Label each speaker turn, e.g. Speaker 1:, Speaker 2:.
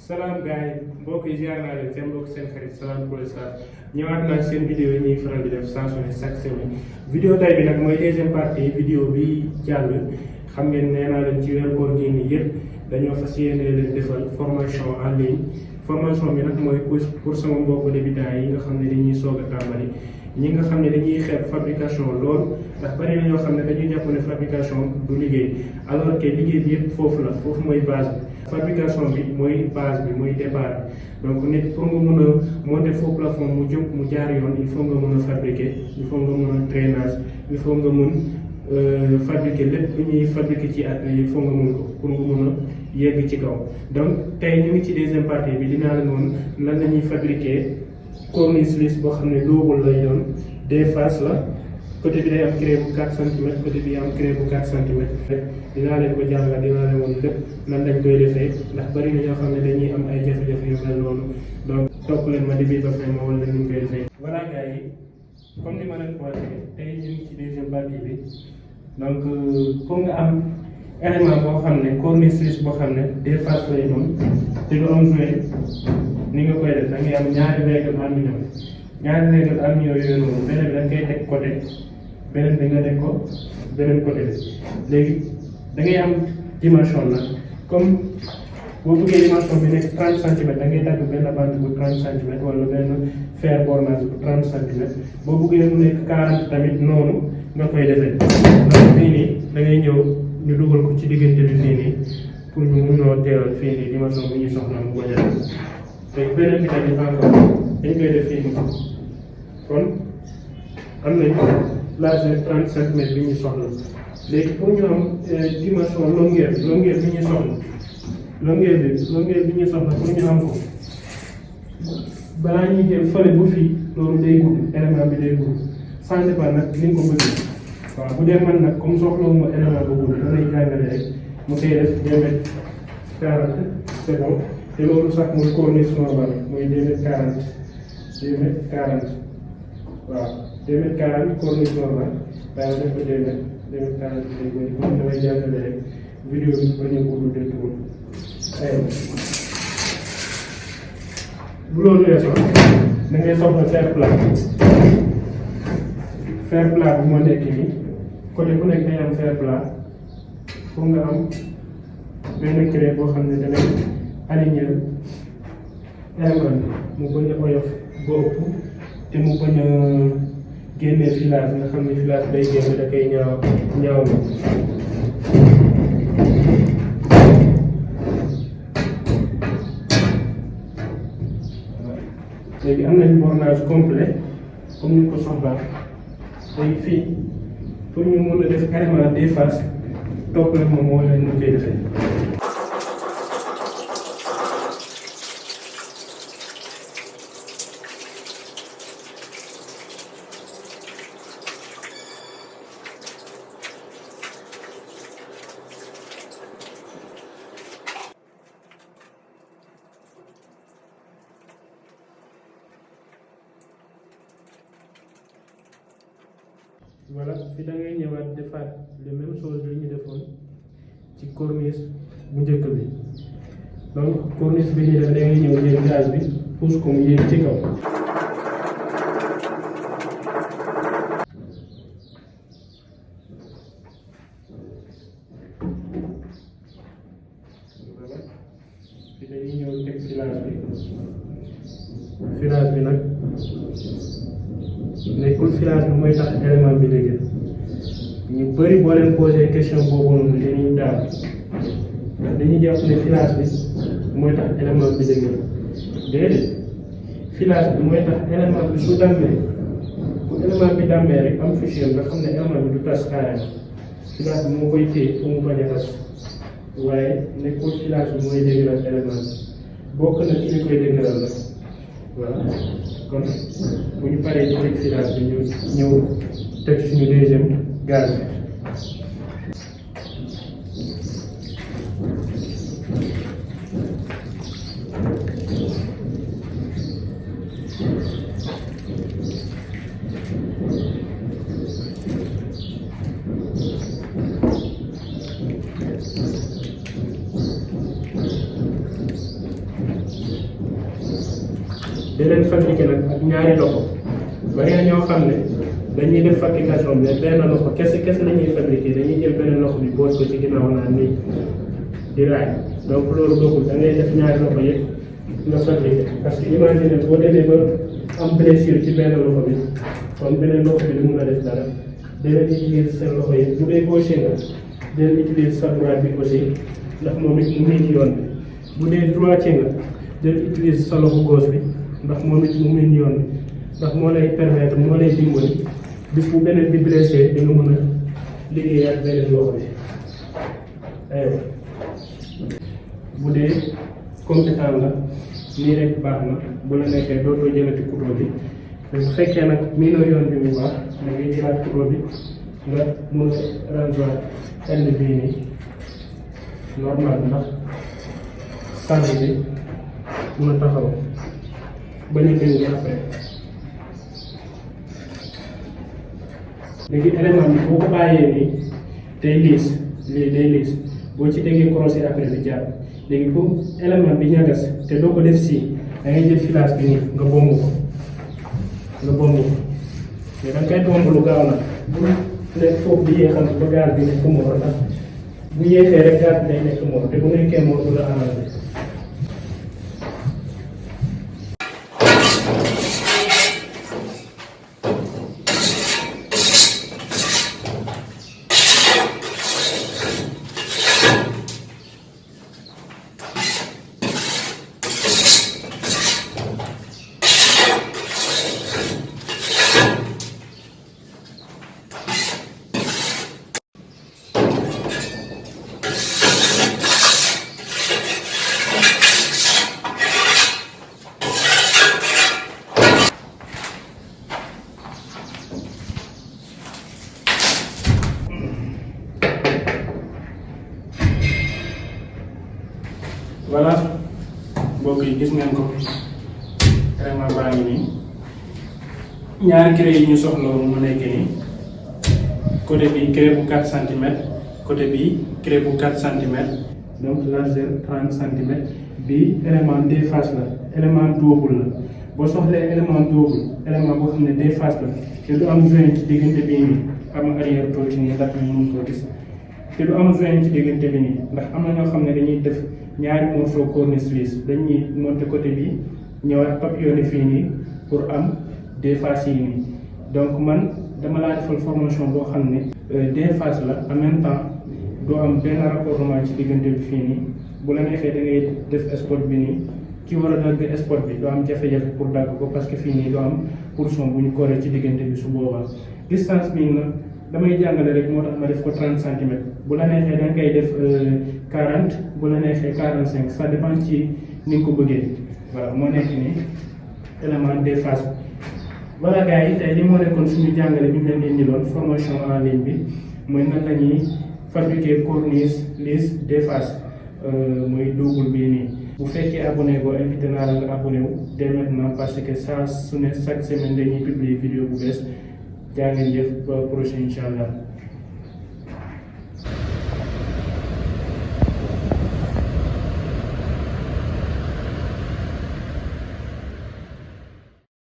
Speaker 1: salaam gars yi mbokk yi ziar naa leen seen mbokk seen xarit Salam Pro Star ñëwaat naa seen vidéo yi ñuy faral di def saa su ne chaque semaine vidéo tay bi nag mooy deuxième partie vidéo bi jàll xam ngeen nee naa leen ci weeru koor gi nii yëpp dañoo fas yéene leen defal formation en ligne formation bi nag mooy pour sama mbokku débutants yi nga xam ne dañuy soog a tàmbali ñi nga xam ne dañuy xeeb fabrication lool ndax bari na ñoo xam ne dañuy jàpp ne fabrication du liggéey alors que liggéey bi yëpp foofu la foofu mooy base bi fabrication bi mooy base bi mooy départ bi donc nit pour nga mun a monter faux plafond mu jóg mu jaar yoon il faut nga mun a fabriquer il faut nga mun a traînage il faut nga mun fabriquer lépp lu ñuy fabriquer ci atelier il faut nga mun ko pour nga mun a yegg ci kaw donc tey ñu ngi ci deuxième partie bi dinaa la noonu nan la ñuy fabriquer corniche lisse boo xam ne double lay doon des faces la côté bi day am crée bu 4 cm côté bi am crée bu 4 cm dinaa leen ko jàngal dinaa leen woon lépp nan lañ koy defee ndax bari na ñoo xam ne dañuy am ay jafe-jafe yu mel noonu donc topp leen ma di biir ba fay ma wala ni ñu koy defee. voilà gars yi comme ni ma leen ko waxee tey ñu ngi ci deuxième partie bi donc pour nga am élément boo xam ne corniche lisse boo xam ne des faces lay doon te du am joué ni nga koy def da ngay am ñaari règle aluminium yooyu noonu beneen bi da nga koy teg côté beneen bi nga teg ko beneen côté bi léegi da ngay am dimension nag comme boo bëggee dimension bi nekk 30 cm da ngay dagg benn bande bu 30 cm wala benn fer bornage bu 30 cm boo bëggee mu nekk 40 tamit noonu nga koy defee donc fii nii da ngay ñëw ñu dugal ko ci diggante bi fii nii pour ñu munoo teewal fii nii dimension bu ñuy soxla mu bañ a def léegi beneen bi tamit encore dañ koy def fii nii kon am nañu largeur 30 cm bi ñuy soxla léegi pour ñu am dimension longueur bi ñuy soxla longueur bi ñuy soxla pour ñu am ko balaa ñuy jël fële bu fii loolu day gudd élément bi day gudd ça dépend nag ni nga ko bëgg waaw bu dee man nag comme soxlawuma élément bu gudd damay jàngale rek mu koy def 2 mètres 40 c'est bon te loolu sax mooy corniche normale mooy 2 mètres 40 waaw 2 mètres 40 corniche normale waaye def ko 2 mètres 40 day bëri comme damay jàngale rek vidéo bi bañ a gudd de tout aywa bu loolu weesoo da ngay soxla fer plat bu moo nekk nii côté bu nekk day am fer plat pour nga am benn craie boo xam ne da ngay aligné élément bi mu bañ a oyof ba ëpp te mu bañ a génnee filage nga xam ne filage day génn da koy ñaaw léegi am nañ bornage complet comme ni ko soxlaa léegi fii pour ñu mun a def élément des faces topp rek moom moo leen ñu koy defee. voilà fi da ngay ñëwaat defaat les mêmes choses li ñu defoon ci corniche bu njëkk bi donc corniche bi ñu def da ngay ñëw jël gaz bi pousse ko mu yéeg ci kaw. voilà fi dañuy ñëw teg filage bi nag. nekkul filage bi mooy tax élément bi dëgër ñu bëri boo leen posé question boobu noonu dañuy daal ndax dañuy jàpp ne filage bi mooy tax élément bi dëgër déedéet filage bi mooy tax élément bi su dammee bu élément bi dammee rek am fichier nga xam ne élément bi du tas carrément filage bi moo koy téye pour mu bañ a tas waaye nekkul filage bi mooy dëgëral élément bi bokk na ci li koy dëgëral la voilà kon bu ñu paree ci teg filage bi ñu ñëw teg suñu deuxième gaz bi. da leen fabriqué nag ak ñaari loxo bari na ñoo xam ne dañuy def fabrication bi benn loxo kese la ñuy fabriqué dañuy jël beneen loxo bi boot ko ci ginnaaw naan nii di raay donc loolu bokkul da ngay def ñaari loxo yëpp nga fabriqué parce que imagine boo demee ba am blessure ci benn loxo bi kon beneen loxo bi du mun a def dara dina utiliser seen loxo yëpp bu dee gaucher nga dina utiliser sa droite bi aussi ndax moom it mu ngi ci yoon bi bu dee droitier nga dina utiliser sa loxo gauche bi ndax moom it mu ngi ci yoon bi ndax moo lay permettre moo lay dimbali bis bu beneen bi blessé di nga mën a liggéey ak beneen loxo bi aywa bu dee compétent la nii rek baax na bu la nekkee dootoo jëlati couteau bi bu fekkee nag miinoo yoon bi mu baax da ngay jëlaat couteau bi nga mun a ranger end bii nii normal ndax sànni bi mun a taxaw bañ a gën après léegi élément bi boo ko bàyyee nii day liis lii day liis boo ci déggee crochet après bi jàpp léegi pour élément bi ñagas te doo ko def si da ngay jël filage bi nii nga bomb ko mais da nga koy bomb lu gaaw nag bu nekk foofu di yéexal ba gaar bi nekk moor ndax bu yéexee rek gaar bi day nekk moor te bu nekkee moor du la arrangé voilà mbokk yi gis ngeen ko vraiment baa ngi nii ñaari clé yi ñu soxla woon mu nekk nii côté bi clé bu 4 cm côté bi clé bu 4 cm donc largeur 30 cm bi élément deux faces la élément double la boo soxlee élément double élément boo xam ne deux faces la te du am joint ci diggante bii nii am arrière tuuti nii ndax ñu mun koo gis te du am joint ci diggante bi nii ndax am na ñoo xam ne dañuy def ñaari morceau corniche suisse dañuy monter côté bi ñëwaat papillonné fii nii pour am deux faces yi nii donc man dama laa defal formation boo xam ne deux faces la en même temps doo am benn raccordement ci diggante bi fii nii bu la neexee da ngay def spot bi nii ki war a dagg spot bi doo am jafe-jafe pour dagg ko parce que fii nii doo am portion bu ñu koree ci diggante bi su boobaa distance bi nag damay jàngale rek moo tax ma def ko 30 cm bu la neexee da nga koy def 40 bu la neexee 45 ça dépend ci ni nga ko bëggee voilà moo nekk nii élément des faces voilà gars yi tey li moo nekkoon suñu jàngale bi ñu leen indiloon formation en ligne bi mooy nan la ñuy fabriquer corniche lisse des faces mooy double bii nii bu fekkee abonné go invité naa la nga abonné wu dès maintenant parce que saa su ne chaque semaine dañuy publier vidéo bu bees jaa ngeen jëf ba prochain incha allah.